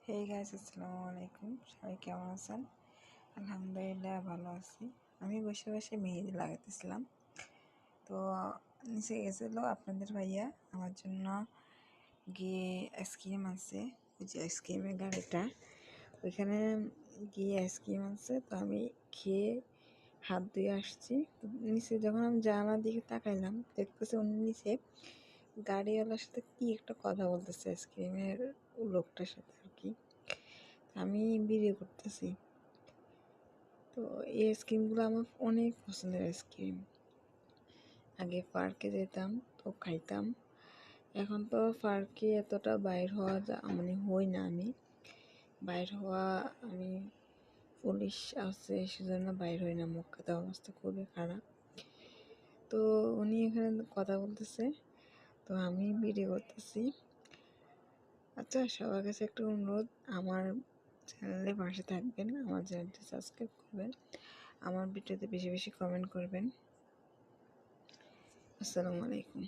Hey guys, আসসালামু আলাইকুম। সবাই কেমন আছেন? আলহামদুলিল্লাহ ভালো আছি। আমি বসে বসে মেহেদি লাগাতেছিলাম। তো নিচে গেছিলো আপনাদের ভাইয়া আমার জন্য গিয়ে আইসক্রিম আনছে। ওই যে আইসক্রিমের গাড়িটা, ওইখানে গিয়ে আইসক্রিম আনছে। তো আমি খেয়ে হাত ধুয়ে আসছি। তো নিচে যখন আমি জানালার দিকে তাকাইলাম, দেখতেছি অন্য নিচে গাড়িওয়ালার সাথে কি একটা কথা বলতেছে, আইসক্রিমের লোকটার সাথে আর কি। আমি ভিডিও করতেছি। তো এই আইসক্রিমগুলো আমার অনেক পছন্দের আইসক্রিম। আগে পার্কে যেতাম তো খাইতাম, এখন তো পার্কে এতটা বাইর হওয়া হই না। আমি পুলিশ আছে সেজন্য বাইর হই না, মক্কাতে অবস্থা খুবই খারাপ। তো উনি এখানে কথা বলতেছে, তো আমি ভিডিও করতেছি। আচ্ছা, সবার কাছে একটা অনুরোধ, আমার চ্যানেলের পাশে থাকবেন, আমার চ্যানেলটি সাবস্ক্রাইব করবেন, আমার ভিডিওতে বেশি বেশি কমেন্ট করবেন। আসসালামু আলাইকুম।